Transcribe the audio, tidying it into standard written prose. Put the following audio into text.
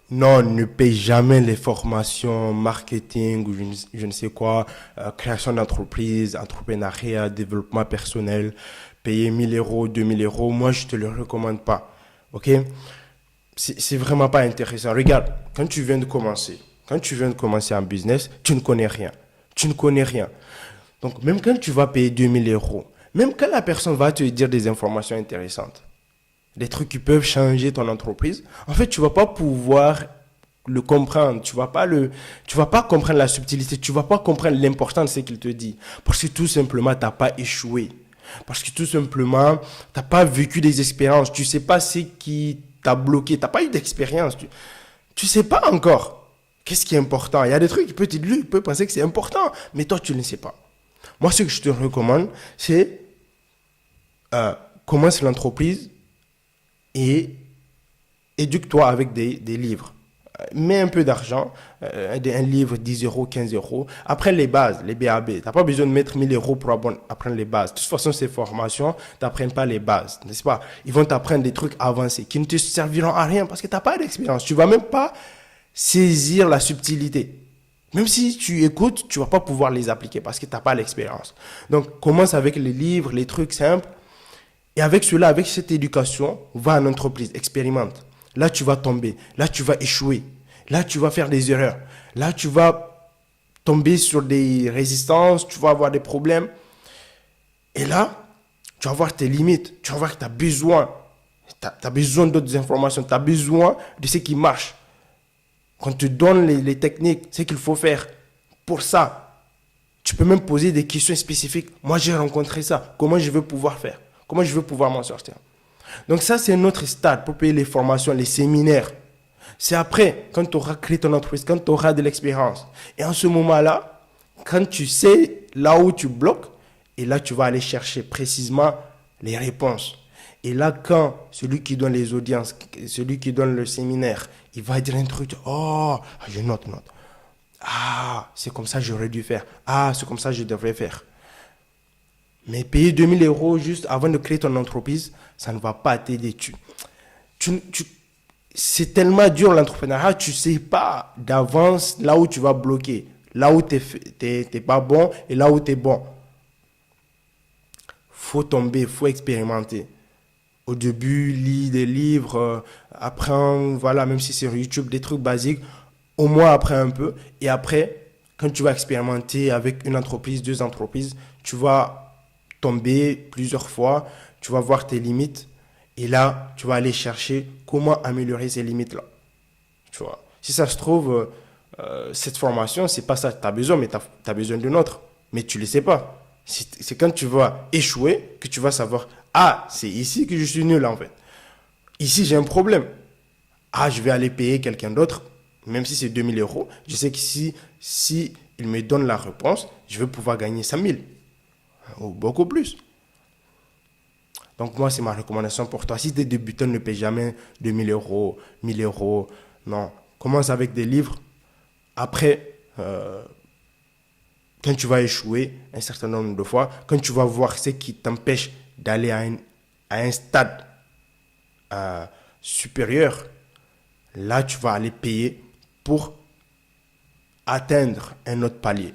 Non, ne paye jamais les formations marketing ou je ne sais quoi, création d'entreprise, entrepreneuriat, développement personnel. Payer 1 000 euros, 2 000 euros, moi je te le recommande pas. Ok? C'est vraiment pas intéressant. Regarde, quand tu viens de commencer un business, tu ne connais rien. Tu ne connais rien. Donc même quand tu vas payer 2 000 euros, même quand la personne va te dire des informations intéressantes, des trucs qui peuvent changer ton entreprise, en fait, tu vas pas pouvoir le comprendre, tu vas pas comprendre la subtilité, tu vas pas comprendre l'important de ce qu'il te dit, parce que tout simplement, t'as pas échoué, parce que tout simplement, t'as pas vécu des expériences, tu sais pas ce qui t'a bloqué, t'as pas eu d'expérience, tu sais pas encore qu'est-ce qui est important. Il y a des trucs qui peut lui, il peut penser que c'est important, mais toi, tu ne sais pas. Moi, ce que je te recommande, c'est commence l'entreprise et éduque-toi avec des livres. Mets un peu d'argent, un livre 10 euros, 15 euros. Après les bases, les BAB. Tu n'as pas besoin de mettre 1 000 euros pour apprendre les bases. De toute façon, ces formations ne t'apprennent pas les bases, n'est-ce pas? Ils vont t'apprendre des trucs avancés qui ne te serviront à rien parce que tu n'as pas d'expérience. Tu ne vas même pas saisir la subtilité. Même si tu écoutes, tu ne vas pas pouvoir les appliquer parce que tu n'as pas l'expérience. Donc, commence avec les livres, les trucs simples. Et avec cela, avec cette éducation, va en entreprise, expérimente. Là, tu vas tomber. Là, tu vas échouer. Là, tu vas faire des erreurs. Là, tu vas tomber sur des résistances. Tu vas avoir des problèmes. Et là, tu vas voir tes limites. Tu vas voir que tu as besoin. Tu as besoin d'autres informations. Tu as besoin de ce qui marche. Qu'on te donne les techniques, ce qu'il faut faire. Pour ça, tu peux même poser des questions spécifiques. Moi, j'ai rencontré ça. Comment je vais pouvoir faire? Comment je vais pouvoir m'en sortir? Donc ça, c'est notre stade pour payer les formations, les séminaires. C'est après, quand tu auras créé ton entreprise, quand tu auras de l'expérience. Et en ce moment-là, quand tu sais là où tu bloques, et là, tu vas aller chercher précisément les réponses. Et là, quand celui qui donne les audiences, celui qui donne le séminaire, il va dire un truc, oh, je note. Ah, c'est comme ça que j'aurais dû faire. Ah, c'est comme ça que je devrais faire. Mais payer 2 000 euros juste avant de créer ton entreprise, ça ne va pas t'aider. C'est tellement dur l'entrepreneuriat, tu ne sais pas d'avance là où tu vas bloquer, là où tu n'es pas bon et là où tu es bon. Faut tomber, faut expérimenter. Au début, lis des livres, apprends, voilà, même si c'est sur YouTube, des trucs basiques, au moins apprends un peu. Et après, quand tu vas expérimenter avec une entreprise, deux entreprises, tu vas tomber plusieurs fois, tu vas voir tes limites. Et là, tu vas aller chercher comment améliorer ces limites-là. Tu vois. Si ça se trouve, cette formation, c'est pas ça que tu as besoin, mais tu as besoin d'une autre. Mais tu ne le sais pas. C'est quand tu vas échouer que tu vas savoir, ah, c'est ici que je suis nul en fait. Ici, j'ai un problème. Ah, je vais aller payer quelqu'un d'autre, même si c'est 2 000 euros. Je sais que si il me donne la réponse, je vais pouvoir gagner 5 000 ou beaucoup plus. Donc moi, c'est ma recommandation pour toi. Si tu es débutant, ne paye jamais 2 000 euros, 1 000 euros. Non, commence avec des livres. Après, quand tu vas échouer un certain nombre de fois, quand tu vas voir ce qui t'empêche d'aller à un stade supérieur, là, tu vas aller payer pour atteindre un autre palier.